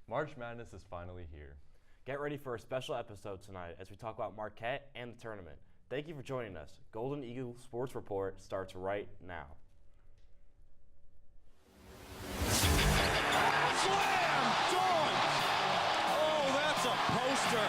March Madness is finally here. Get ready for a special episode tonight as we talk about Marquette and the tournament. Thank you for joining us. Golden Eagle Sports Report starts right now. Slam! Dunk! Oh, that's a poster.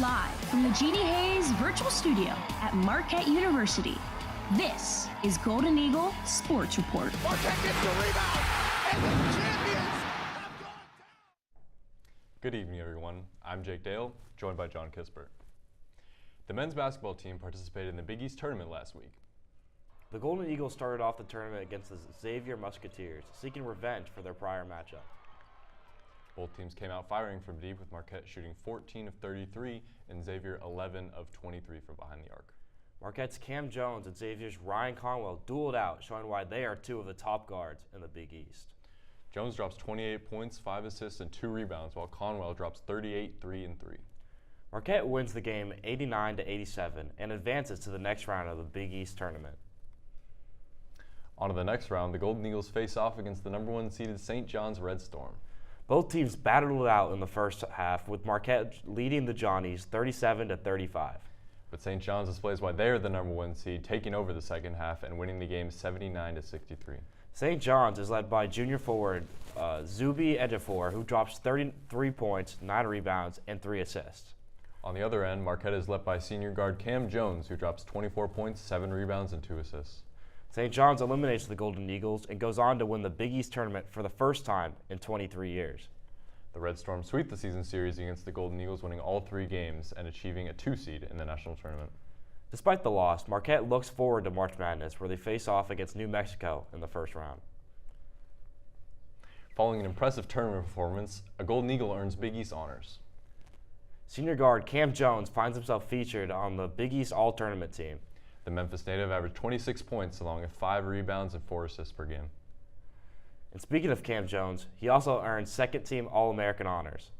Live from the Jeannie Hayes Virtual Studio at Marquette University, this is Golden Eagle Sports Report. Marquette gets the rebound, and the champions have gone down. Good evening, everyone. I'm Jake Dale, joined by John Kispert. The men's basketball team participated in the Big East tournament last week. The Golden Eagles started off the tournament against the Xavier Musketeers, seeking revenge for their prior matchup. Both teams came out firing from deep, with Marquette shooting 14 of 33 and Xavier 11 of 23 from behind the arc. Marquette's Cam Jones and Xavier's Ryan Conwell dueled out, showing why they are two of the top guards in the Big East. Jones drops 28 points, 5 assists, and 2 rebounds, while Conwell drops 38, 3, and 3. Marquette wins the game 89-87 and advances to the next round of the Big East tournament. On to the next round, the Golden Eagles face off against the number 1 seeded St. John's Red Storm. Both teams battled it out in the first half, with Marquette leading the Johnnies 37-35. But St. John's displays why they are the number 1 seed, taking over the second half and winning the game 79-63. St. John's is led by junior forward Zuby Ejiofor, who drops 33 points, 9 rebounds, and 3 assists. On the other end, Marquette is led by senior guard Cam Jones, who drops 24 points, 7 rebounds, and 2 assists. St. John's eliminates the Golden Eagles and goes on to win the Big East tournament for the first time in 23 years. The Red Storm sweep the season series against the Golden Eagles, winning all 3 games and achieving a 2 seed in the national tournament. Despite the loss, Marquette looks forward to March Madness, where they face off against New Mexico in the first round. Following an impressive tournament performance, a Golden Eagle earns Big East honors. Senior guard Cam Jones finds himself featured on the Big East All-Tournament team. The Memphis native averaged 26 points along with 5 rebounds and 4 assists per game. And speaking of Cam Jones, he also earned second-team All-American honors.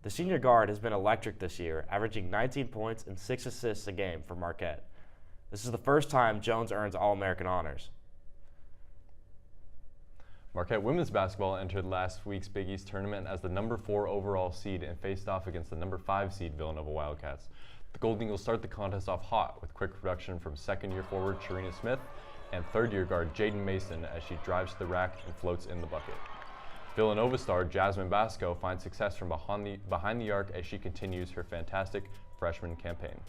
The senior guard has been electric this year, averaging 19 points and 6 assists a game for Marquette. This is the first time Jones earns All-American honors. Marquette women's basketball entered last week's Big East tournament as the number 4 overall seed and faced off against the number 5 seed Villanova Wildcats. The Golden Eagles start the contest off hot with quick production from second-year forward Sharina Smith and third-year guard Jaden Mason as she drives to the rack and floats in the bucket. Villanova star Jasmine Basco finds success from behind the arc as she continues her fantastic freshman campaign.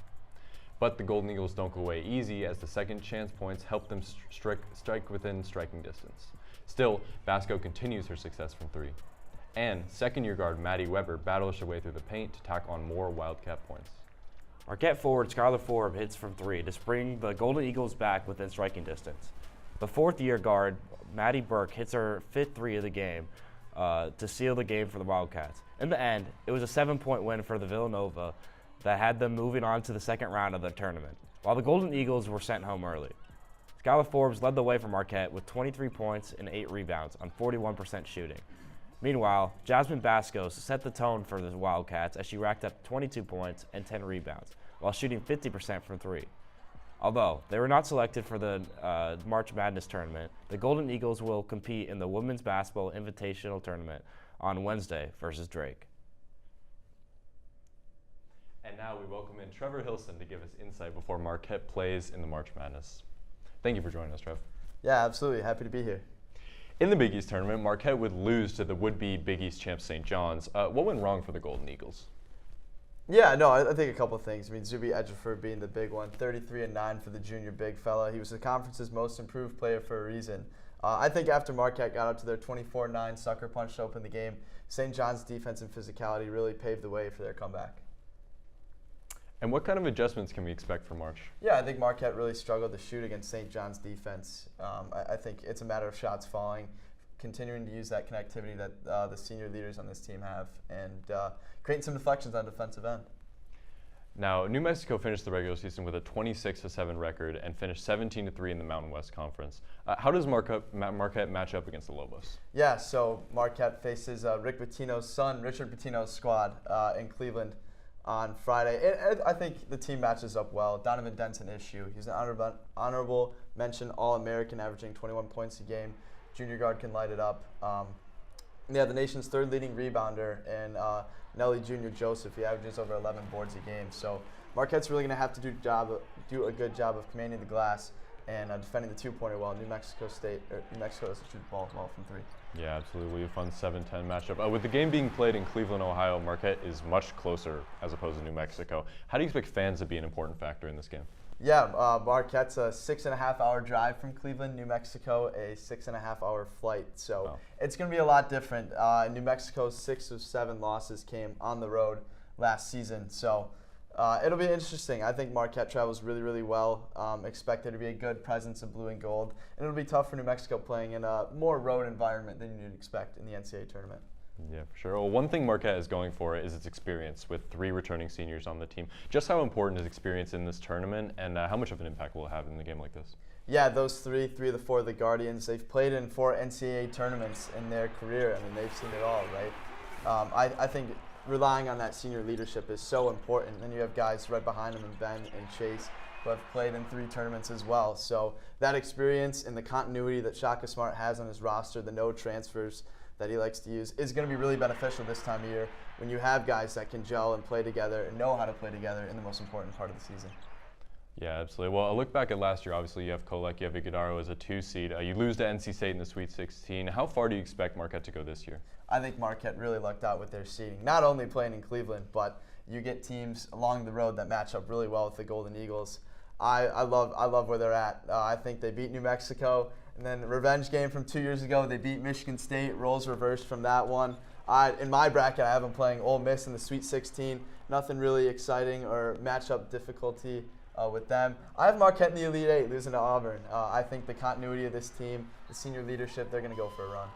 But the Golden Eagles don't go away easy, as the second chance points help them strike within striking distance. Still, Basco continues her success from 3. And second-year guard Maddie Weber battles her way through the paint to tack on more Wildcat points. Marquette forward Skylar Forbes hits from 3 to bring the Golden Eagles back within striking distance. The fourth-year guard, Maddie Burke, hits her 5th 3 of the game to seal the game for the Wildcats. In the end, it was a 7-point win for the Villanova that had them moving on to the second round of the tournament, while the Golden Eagles were sent home early. Skylar Forbes led the way for Marquette with 23 points and 8 rebounds on 41% shooting. Meanwhile, Jasmine Basco set the tone for the Wildcats as she racked up 22 points and 10 rebounds, while shooting 50% from 3. Although they were not selected for the March Madness tournament, the Golden Eagles will compete in the Women's Basketball Invitational Tournament on Wednesday versus Drake. And now we welcome in Trevor Hilson to give us insight before Marquette plays in the March Madness. Thank you for joining us, Trev. Yeah, absolutely. Happy to be here. In the Big East tournament, Marquette would lose to the would-be Big East champ St. John's. What went wrong for the Golden Eagles? Yeah, no, I think a couple of things. I mean, Zuby Ejiofor being the big one, 33-9 for the junior big fella. He was the conference's most improved player for a reason. I think after Marquette got up to their 24-9 sucker punch to open the game, St. John's defense and physicality really paved the way for their comeback. And what kind of adjustments can we expect for March? Yeah, I think Marquette really struggled to shoot against St. John's defense. I think it's a matter of shots falling, continuing to use that connectivity that the senior leaders on this team have, and creating some deflections on defensive end. Now, New Mexico finished the regular season with a 26-7 record and finished 17-3 in the Mountain West Conference. How does Marquette match up against the Lobos? Yeah, so Marquette faces Rick Pitino's son, Richard Pitino's squad in Cleveland on Friday. I think the team matches up well. Donovan Dent's an issue. He's an honorable mention All-American, averaging 21 points a game. Junior guard can light it up. The nation's third leading rebounder, and Nelly Jr. Joseph, he averages over 11 boards a game. So Marquette's really going to have to do a good job of commanding the glass and defending the two-pointer well. New Mexico doesn't shoot the ball well from three. Yeah, absolutely. A fun 7-10 matchup. With the game being played in Cleveland, Ohio, Marquette is much closer as opposed to New Mexico. How do you expect fans to be an important factor in this game? Yeah, Marquette's a 6.5-hour drive from Cleveland, New Mexico, a 6.5-hour flight. So It's going to be a lot different. New Mexico's 6 of 7 losses came on the road last season. So it'll be interesting. I think Marquette travels really, really well. Expect there to be a good presence of blue and gold. And it'll be tough for New Mexico playing in a more road environment than you'd expect in the NCAA tournament. Yeah, for sure. Well, one thing Marquette is going for is its experience with 3 returning seniors on the team. Just how important is experience in this tournament, and how much of an impact will it have in a game like this? Yeah, those 3 of the 4 of the Guardians, they've played in 4 NCAA tournaments in their career. I mean, they've seen it all, right? I think relying on that senior leadership is so important. And you have guys right behind them, and Ben and Chase, who have played in 3 tournaments as well. So that experience and the continuity that Shaka Smart has on his roster, the no transfers that he likes to use, is going to be really beneficial this time of year when you have guys that can gel and play together and know how to play together in the most important part of the season. Yeah, absolutely. Well, I look back at last year. Obviously, you have Kolek, you have Iguodaro as a 2 seed. You lose to NC State in the Sweet 16. How far do you expect Marquette to go this year? I think Marquette really lucked out with their seeding. Not only playing in Cleveland, but you get teams along the road that match up really well with the Golden Eagles. I love where they're at. I think they beat New Mexico. And then the revenge game from 2 years ago, they beat Michigan State. Roles reversed from that one. In my bracket, I have them playing Ole Miss in the Sweet 16. Nothing really exciting or matchup difficulty with them. I have Marquette in the Elite 8, losing to Auburn. I think the continuity of this team, the senior leadership, they're going to go for a run.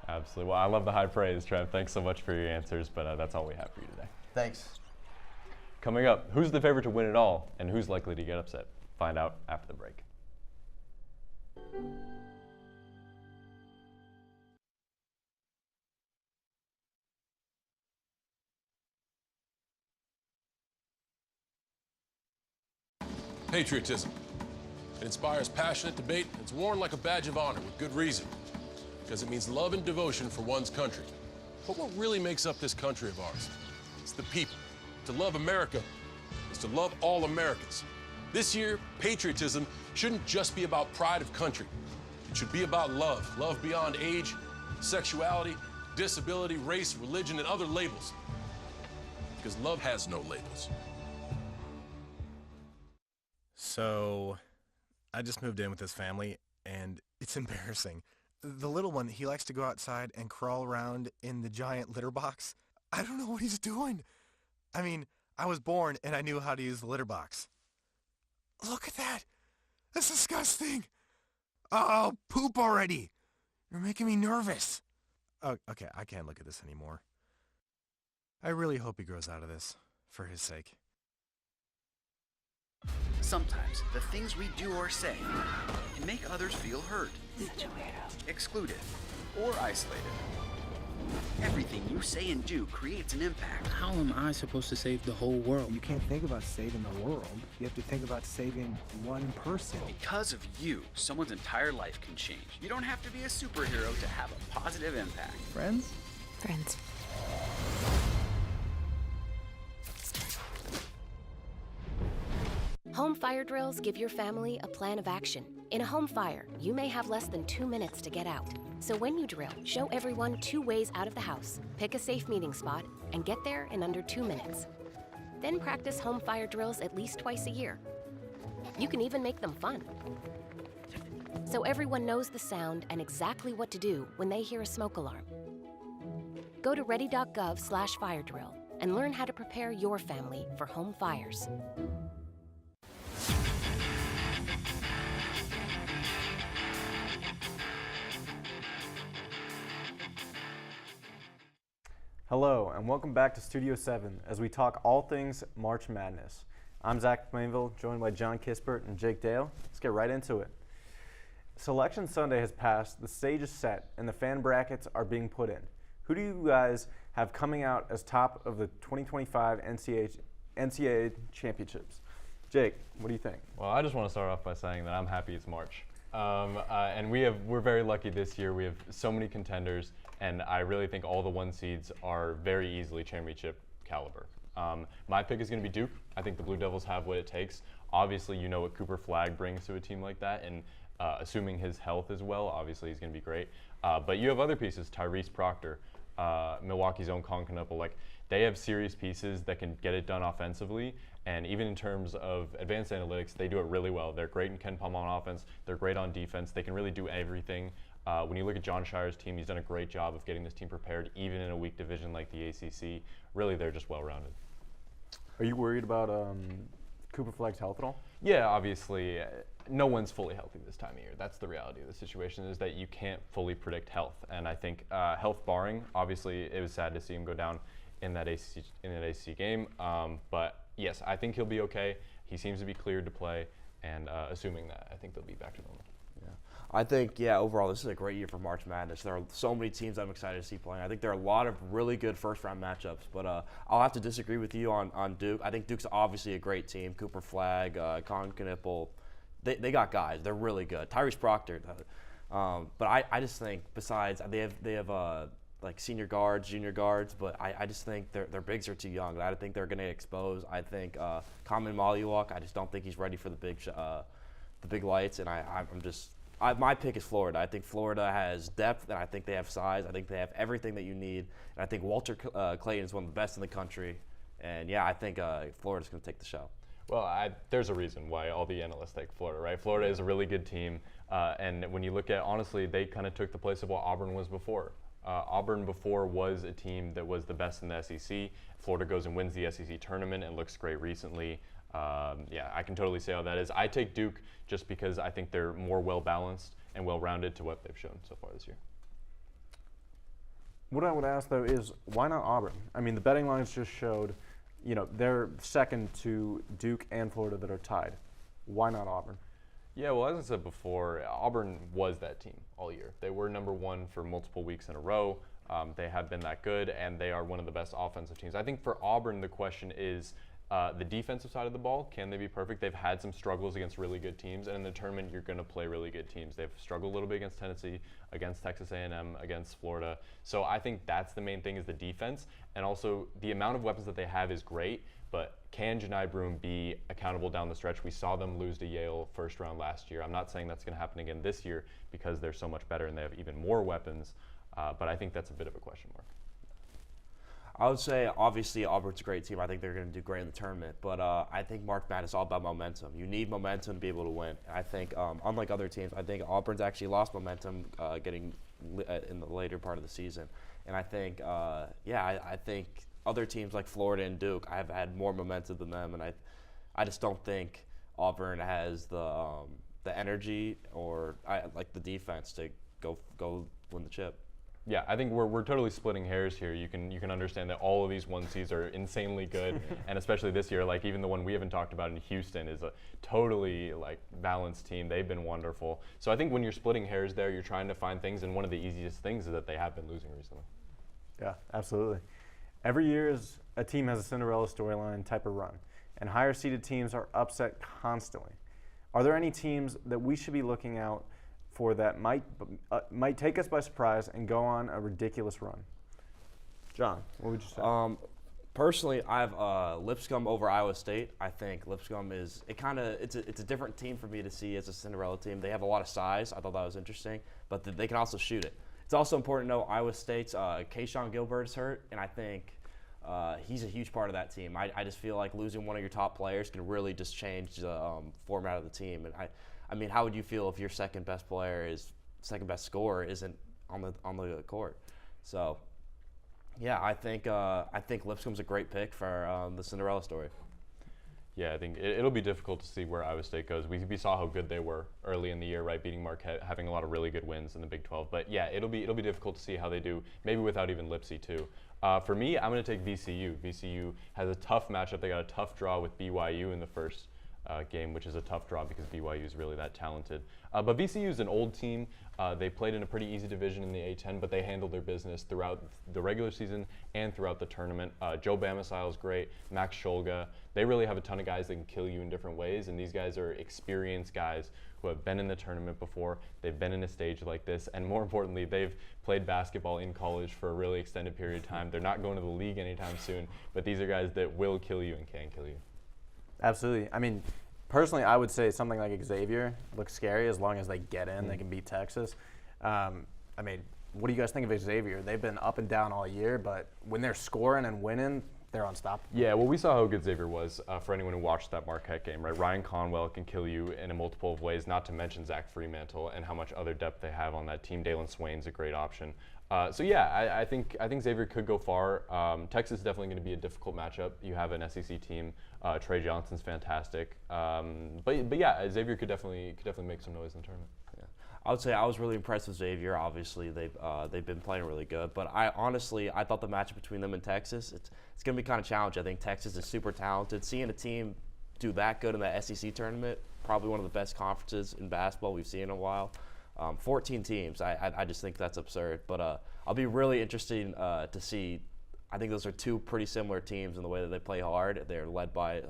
Absolutely. Well, I love the high praise, Trev. Thanks so much for your answers, but that's all we have for you today. Thanks. Coming up, who's the favorite to win it all, and who's likely to get upset? Find out after the break. Patriotism. It inspires passionate debate. It's worn like a badge of honor with good reason, because it means love and devotion for one's country. But what really makes up this country of ours? It's the people. To love America is to love all Americans. This year, patriotism shouldn't just be about pride of country. It should be about love. Love beyond age, sexuality, disability, race, religion, and other labels. Because love has no labels. So, I just moved in with this family, and it's embarrassing. The little one, he likes to go outside and crawl around in the giant litter box. I don't know what he's doing. I mean, I was born, and I knew how to use the litter box. Look at that. That's disgusting. Oh, poop already. You're making me nervous. Oh, okay, I can't look at this anymore. I really hope he grows out of this, for his sake. Sometimes the things we do or say can make others feel hurt, excluded, or isolated. Everything you say and do creates an impact. How am I supposed to save the whole world? You can't think about saving the world. You have to think about saving one person. Because of you, someone's entire life can change. You don't have to be a superhero to have a positive impact. Friends? Friends. Home fire drills give your family a plan of action. In a home fire, you may have less than 2 minutes to get out. So when you drill, show everyone 2 ways out of the house, pick a safe meeting spot, and get there in under 2 minutes. Then practice home fire drills at least twice a year. You can even make them fun. So everyone knows the sound and exactly what to do when they hear a smoke alarm. Go to ready.gov/fire drill and learn how to prepare your family for home fires. Hello, and welcome back to Studio 7 as we talk all things March Madness. I'm Zach Plainville, joined by John Kispert and Jake Dale. Let's get right into it. Selection Sunday has passed, the stage is set, and the fan brackets are being put in. Who do you guys have coming out as top of the 2025 NCAA championships? Jake, what do you think? Well, I just want to start off by saying that I'm happy it's March. And we're very lucky this year. We have so many contenders, and I really think all the 1 seeds are very easily championship caliber. My pick is going to be Duke. I think the Blue Devils have what it takes. Obviously, you know what Cooper Flagg brings to a team like that, and assuming his health is well, obviously he's going to be great. But you have other pieces, Tyrese Proctor, Milwaukee's own Colin Knuppel. Like, they have serious pieces that can get it done offensively, and even in terms of advanced analytics, they do it really well. They're great in Ken Palm on offense. They're great on defense. They can really do everything. When you look at John Shire's team, he's done a great job of getting this team prepared, even in a weak division like the ACC. Really, they're just well-rounded. Are you worried about Cooper Flagg's health at all? Yeah, obviously, no one's fully healthy this time of year. That's the reality of the situation, is that you can't fully predict health. And I think health barring, obviously, it was sad to see him go down in that ACC game. But yes, I think he'll be okay. He seems to be cleared to play, and assuming that, I think they'll be back to normal. I think, overall, this is a great year for March Madness. There are so many teams I'm excited to see playing. I think there are a lot of really good first-round matchups, but I'll have to disagree with you on Duke. I think Duke's obviously a great team. Cooper Flagg, Colin Knuppel, they got guys. They're really good. Tyrese Proctor. But I just think, besides, they have like senior guards, junior guards, but I just think their bigs are too young. I think they're going to expose. I think Common Mollywalk, I just don't think he's ready for the big lights, and my pick is Florida. I think Florida has depth, and I think they have size. I think they have everything that you need. And I think Walter Clayton is one of the best in the country. And, I think Florida's going to take the show. Well, there's a reason why all the analysts take Florida, right? Florida is a really good team. And when you look at, honestly, they kind of took the place of what Auburn was before. Auburn before was a team that was the best in the SEC. Florida goes and wins the SEC tournament and looks great recently. I can totally say how that is. I take Duke just because I think they're more well-balanced and well-rounded to what they've shown so far this year. What I would ask, though, is why not Auburn? I mean, the betting lines just showed, they're second to Duke and Florida that are tied. Why not Auburn? Yeah, well, as I said before, Auburn was that team all year. They were number 1 for multiple weeks in a row. They have been that good, and they are one of the best offensive teams. I think for Auburn, the question is, the defensive side of the ball, can they be perfect? They've had some struggles against really good teams, and in the tournament, you're going to play really good teams. They've struggled a little bit against Tennessee, against Texas A&M, against Florida. So I think that's the main thing, is the defense, and also the amount of weapons that they have is great, but can Janai Broome be accountable down the stretch? We saw them lose to Yale first round last year. I'm not saying that's going to happen again this year because they're so much better and they have even more weapons, but I think that's a bit of a question mark. I would say, obviously, Auburn's a great team. I think they're going to do great in the tournament. But I think March Madness is all about momentum. You need momentum to be able to win. And I think, unlike other teams, I think Auburn's actually lost momentum getting in the later part of the season. And I think, I think other teams like Florida and Duke, I have had more momentum than them. And I just don't think Auburn has the energy or the defense to go win the chip. Yeah, I think we're totally splitting hairs here. You can understand that all of these 1 seeds are insanely good, and especially this year, like even the one we haven't talked about in Houston is a totally balanced team. They've been wonderful. So I think when you're splitting hairs there, you're trying to find things, and one of the easiest things is that they have been losing recently. Yeah, absolutely. Every year a team has a Cinderella storyline type of run, and higher seeded teams are upset constantly. Are there any teams that we should be looking out for that might take us by surprise and go on a ridiculous run? John, what would you say? Personally, I have Lipscomb over Iowa State. I think Lipscomb is it's a different team for me to see as a Cinderella team. They have a lot of size. I thought that was interesting, but they can also shoot it. It's also important to know Iowa State's Keyshawn Gilbert is hurt, and I think he's a huge part of that team. I just feel like losing one of your top players can really just change the format of the team. And I mean, how would you feel if your second best scorer isn't on the court? So, yeah, I think Lipscomb's a great pick for the Cinderella story. Yeah, I think it'll be difficult to see where Iowa State goes. We saw how good they were early in the year, right, beating Marquette, having a lot of really good wins in the Big 12. But yeah, it'll be difficult to see how they do, maybe without even Lipsy too. For me, I'm going to take VCU. VCU has a tough matchup. They got a tough draw with BYU in the first game, which is a tough draw because BYU is really that talented. But VCU is an old team. They played in a pretty easy division in the A-10, but they handled their business throughout the regular season and throughout the tournament. Joe Bamisile is great. Max Scholga. They really have a ton of guys that can kill you in different ways, and these guys are experienced guys who have been in the tournament before. They've been in a stage like this, and more importantly, they've played basketball in college for a really extended period of time. They're not going to the league anytime soon, but these are guys that will kill you and can kill you. Absolutely. I mean, personally, I would say something like Xavier looks scary as long as they get in. They can beat Texas. I mean, what do you guys think of Xavier? They've been up and down all year, but when they're scoring and winning, they're unstoppable. Yeah, well, we saw how good Xavier was for anyone who watched that Marquette game, right? Ryan Conwell can kill you in a multiple of ways, not to mention Zach Fremantle and how much other depth they have on that team. Dalen Swain's a great option. So yeah, I think Xavier could go far. Texas is definitely going to be a difficult matchup. You have an SEC team. Trey Johnson's fantastic. But yeah, Xavier could definitely make some noise in the tournament. Yeah. I would say I was really impressed with Xavier. Obviously, they've been playing really good. But I thought the matchup between them and Texas, it's going to be kind of challenging. I think Texas is super talented. Seeing a team do that good in the SEC tournament, probably one of the best conferences in basketball we've seen in a while. 14 teams. I just think that's absurd. But I'll be really interested to see. I think those are two pretty similar teams in the way that they play hard. They're led by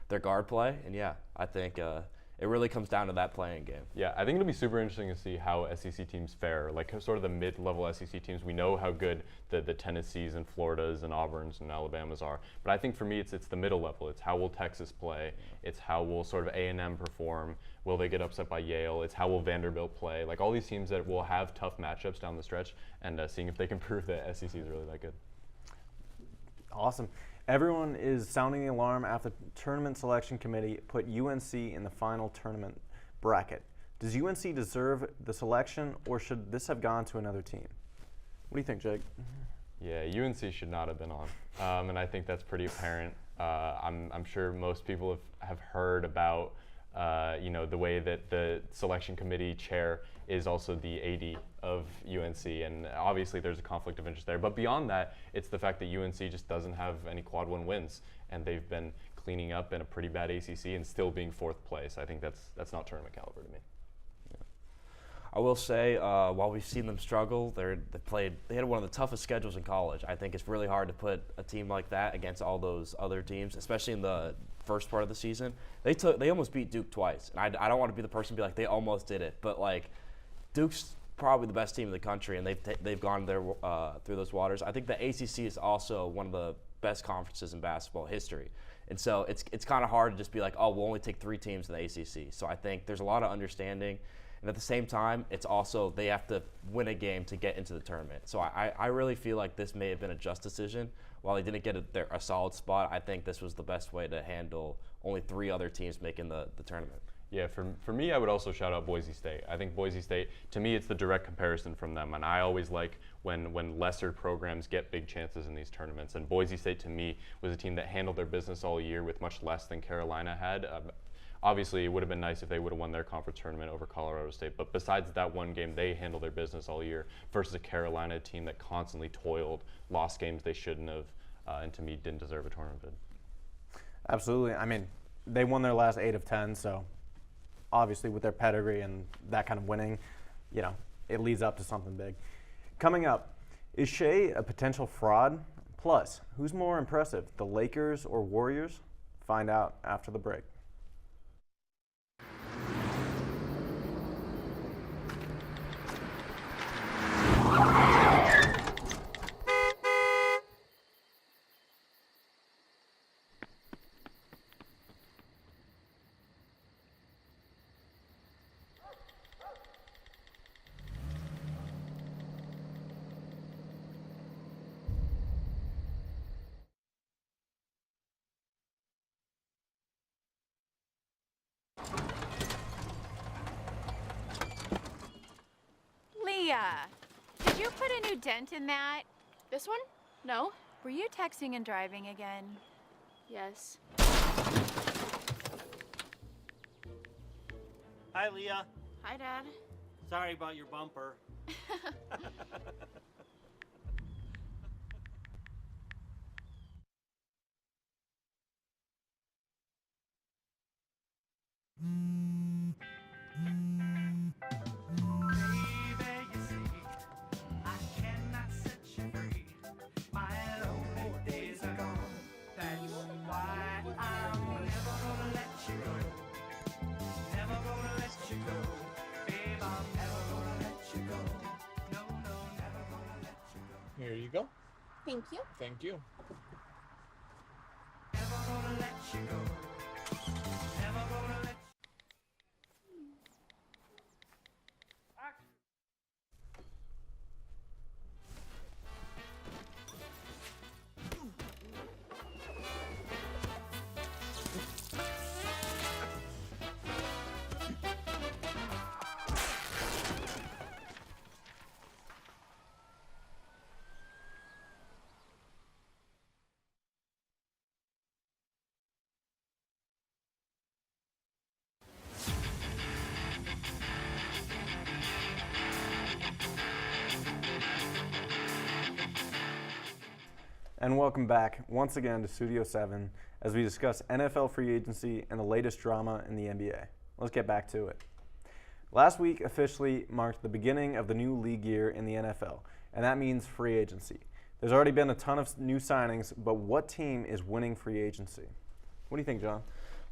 their guard play. And, yeah, I think it really comes down to that playing game. Yeah, I think it'll be super interesting to see how SEC teams fare, like sort of the mid-level SEC teams. We know how good the Tennessees and Floridas and Auburns and Alabamas are. But I think for me, it's the middle level. It's how will Texas play. It's how will sort of A&M perform. Will they get upset by Yale? It's how will Vanderbilt play? Like all these teams that will have tough matchups down the stretch, and seeing if they can prove that SEC is really that good. Awesome. Everyone is sounding the alarm after the tournament selection committee put UNC in the final tournament bracket. Does UNC deserve the selection, or should this have gone to another team? What do you think, Jake? Yeah, UNC should not have been on, and I think that's pretty apparent. I'm sure most people have heard about the way that the selection committee chair is also the AD of UNC, and obviously there's a conflict of interest there. But beyond that, it's the fact that UNC just doesn't have any quad one wins, and they've been cleaning up in a pretty bad ACC and still being fourth place. I think that's not tournament caliber to me. Yeah. I will say, while we've seen them struggle, they had one of the toughest schedules in college. I think it's really hard to put a team like that against all those other teams, especially in the first part of the season. They almost beat Duke twice, and I don't want to be the person to be like they almost did it, but like Duke's probably the best team in the country, and they've gone there through those waters. I think the ACC is also one of the best conferences in basketball history, and so it's kind of hard to just be like, oh, we'll only take 3 teams in the ACC. So I think there's a lot of understanding, and at the same time, it's also they have to win a game to get into the tournament. So I really feel like this may have been a just decision. While they didn't get a solid spot, I think this was the best way to handle only 3 other teams making the tournament. Yeah, for me, I would also shout out Boise State. I think Boise State, to me, it's the direct comparison from them, and I always like when lesser programs get big chances in these tournaments. And Boise State, to me, was a team that handled their business all year with much less than Carolina had. Obviously, it would have been nice if they would have won their conference tournament over Colorado State, but besides that one game, they handled their business all year versus a Carolina team that constantly toiled, lost games they shouldn't have, and to me, didn't deserve a tournament bid. Absolutely. I mean, they won their last 8 of 10, so obviously with their pedigree and that kind of winning, it leads up to something big. Coming up, is Shea a potential fraud? Plus, who's more impressive, the Lakers or Warriors? Find out after the break. Did you put a new dent in that? This one? No. Were you texting and driving again? Yes. Hi, Leah. Hi, Dad. Sorry about your bumper. Here you go. Thank you. Thank you. And welcome back once again to Studio 7 as we discuss NFL free agency and the latest drama in the NBA. Let's get back to it. Last week officially marked the beginning of the new league year in the NFL, and that means free agency. There's already been a ton of new signings, but what team is winning free agency? What do you think, John?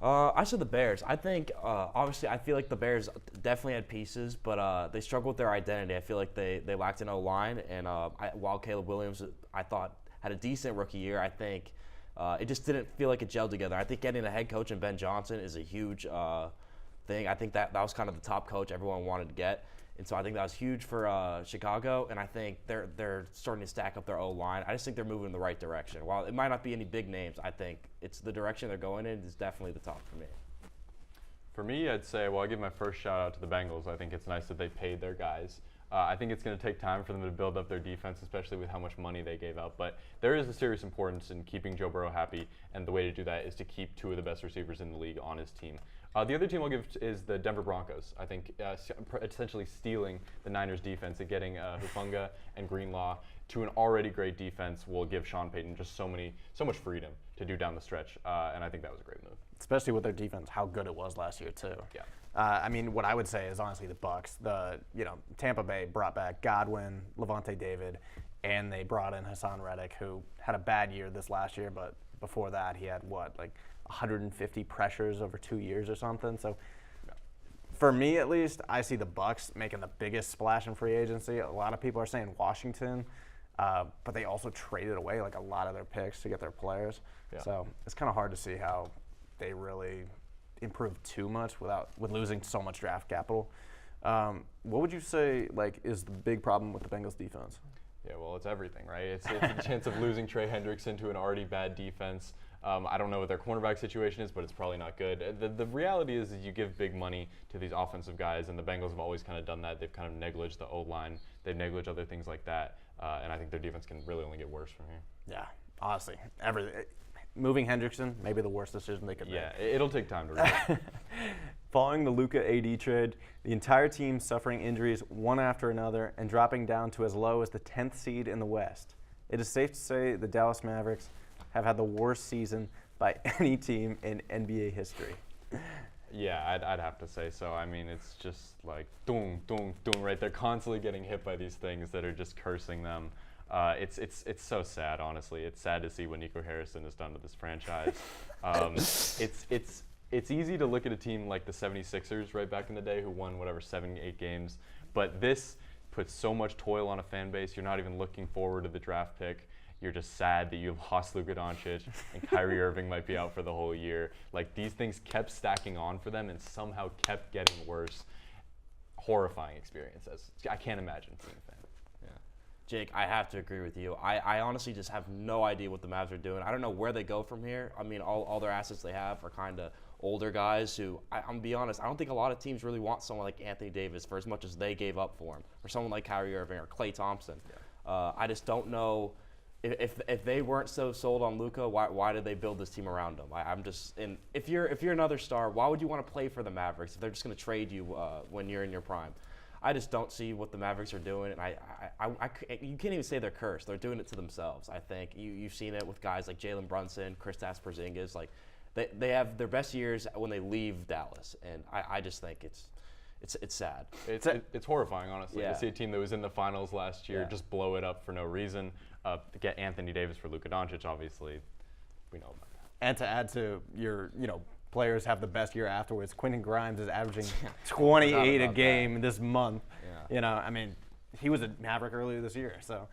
I said the Bears. I think, obviously, I feel like the Bears definitely had pieces, but they struggled with their identity. I feel like they lacked an O-line, and while Caleb Williams, I thought, had a decent rookie year, I think it just didn't feel like it gelled together. I think getting a head coach in Ben Johnson is a huge thing. I think that was kind of the top coach everyone wanted to get. And so I think that was huge for Chicago, and I think they're starting to stack up their O-line. I just think they're moving in the right direction. While it might not be any big names, I think it's the direction they're going in is definitely the top for me. For me, I'd say, well, I give my first shout out to the Bengals. I think it's nice that they paid their guys. I think it's going to take time for them to build up their defense, especially with how much money they gave out. But there is a serious importance in keeping Joe Burrow happy, and the way to do that is to keep two of the best receivers in the league on his team. The other team I'll give is the Denver Broncos. I think essentially stealing the Niners' defense and getting Hufanga and Greenlaw to an already great defense will give Sean Payton just so much freedom to do down the stretch, and I think that was a great move. Especially with their defense, how good it was last year too. Yeah. I mean, what I would say is honestly the Bucs. Tampa Bay brought back Godwin, Levante David, and they brought in Hassan Reddick, who had a bad year this last year, but before that he had 150 pressures over 2 years or something. So for me at least, I see the Bucs making the biggest splash in free agency. A lot of people are saying Washington, but they also traded away a lot of their picks to get their players. Yeah. So it's kind of hard to see how they really improved too much with losing so much draft capital. What would you say is the big problem with the Bengals defense? Yeah, well, it's everything, right? It's a chance of losing Trey Hendrickson to an already bad defense. I don't know what their cornerback situation is, but it's probably not good. The reality is you give big money to these offensive guys, and the Bengals have always kind of done that. They've kind of negliged the O-line. They've negliged other things like that, and I think their defense can really only get worse from here. Yeah, honestly, moving Hendrickson, maybe the worst decision they could make. Yeah, it'll take time to rebuild. Following the Luka AD trade, the entire team suffering injuries one after another and dropping down to as low as the 10th seed in the West. It is safe to say the Dallas Mavericks have had the worst season by any team in NBA history. Yeah, I'd have to say so. I mean, it's just doom, doom, doom, right? They're constantly getting hit by these things that are just cursing them. It's so sad, honestly. It's sad to see what Nico Harrison has done to this franchise. It's easy to look at a team like the 76ers right back in the day who won 7, 8 games, but this puts so much toil on a fan base. You're not even looking forward to the draft pick. You're just sad that you lost Luka Doncic and Kyrie Irving might be out for the whole year. These things kept stacking on for them and somehow kept getting worse. Horrifying experiences. I can't imagine being a fan. Jake, I have to agree with you. I honestly just have no idea what the Mavs are doing. I don't know where they go from here. I mean, all their assets they have are kind of older guys who, I'm going to be honest, I don't think a lot of teams really want someone like Anthony Davis for as much as they gave up for him, or someone like Kyrie Irving or Klay Thompson. Yeah. I just don't know if they weren't so sold on Luka, why did they build this team around him? I'm just and if you're another star, why would you want to play for the Mavericks if they're just going to trade you when you're in your prime? I just don't see what the Mavericks are doing, and you can't even say they're cursed. They're doing it to themselves. I think you've seen it with guys like Jalen Brunson, Kristaps Porzingis. Like they have their best years when they leave Dallas, and I just think it's sad. It's horrifying, honestly, Yeah. to see a team that was in the finals last year just blow it up for no reason. To get Anthony Davis for Luka Doncic, obviously, we know about that. And to add to your, players have the best year afterwards. Quentin Grimes is averaging 28 a game this month. Yeah. He was a Maverick earlier this year. So,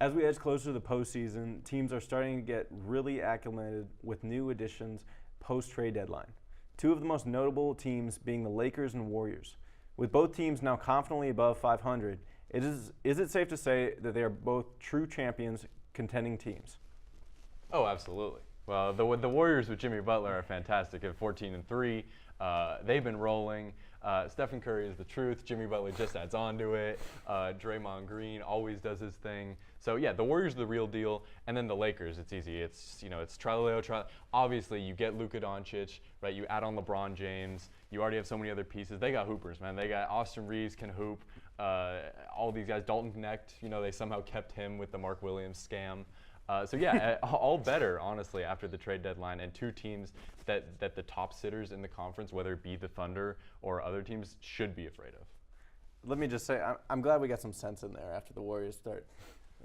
as we edge closer to the postseason, teams are starting to get really acclimated with new additions post-trade deadline. Two of the most notable teams being the Lakers and Warriors. With both teams now confidently above 500, is it safe to say that they are both true champions, contending teams? Oh, absolutely. Well, the Warriors with Jimmy Butler are fantastic at 14-3. They've been rolling. Stephen Curry is the truth. Jimmy Butler just adds on to it. Draymond Green always does his thing. So yeah, the Warriors are the real deal, and then the Lakers. It's easy. It's Trello. Obviously, you get Luka Doncic, right? You add on LeBron James. You already have so many other pieces. They got hoopers, man. They got Austin Reeves can hoop. All these guys, Dalton Knecht. They somehow kept him with the Mark Williams scam. So yeah, all better, honestly, after the trade deadline, and two teams that the top sitters in the conference, whether it be the Thunder or other teams, should be afraid of. Let me just say, I'm glad we got some sense in there after the Warriors start.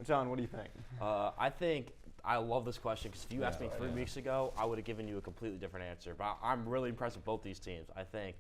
John, what do you think? I love this question because if you asked me 3 weeks ago, I would have given you a completely different answer. But I'm really impressed with both these teams. I think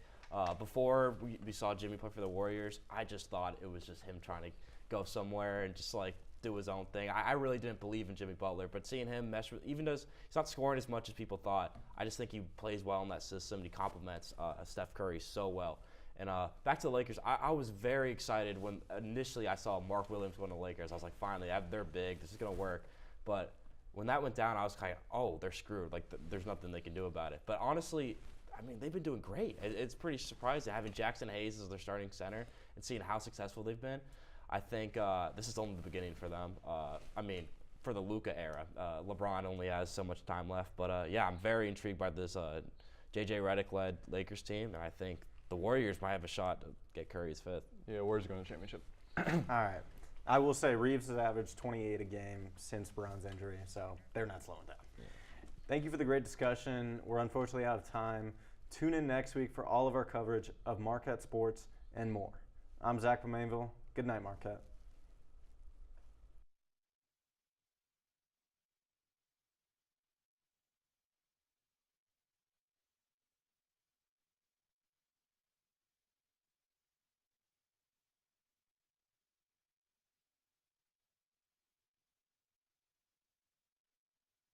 before we saw Jimmy play for the Warriors, I just thought it was just him trying to go somewhere and just do his own thing. I really didn't believe in Jimmy Butler, but seeing him mesh with, even though he's not scoring as much as people thought, I just think he plays well in that system. He complements Steph Curry so well. And back to the Lakers, I was very excited when initially I saw Mark Williams going to the Lakers. I was like, finally, they're big. This is going to work. But when that went down, I was kind of, oh, they're screwed. There's nothing they can do about it. But honestly, they've been doing great. It's pretty surprising having Jackson Hayes as their starting center and seeing how successful they've been. I think this is only the beginning for them. For the Luka era. LeBron only has so much time left. But, I'm very intrigued by this J.J. Redick-led Lakers team, and I think the Warriors might have a shot to get Curry's fifth. Yeah, Warriors going to the championship. All right. I will say Reeves has averaged 28 a game since Brown's injury, so they're not slowing down. Yeah. Thank you for the great discussion. We're unfortunately out of time. Tune in next week for all of our coverage of Marquette sports and more. I'm Zach from Mainville. Good night, Marquette.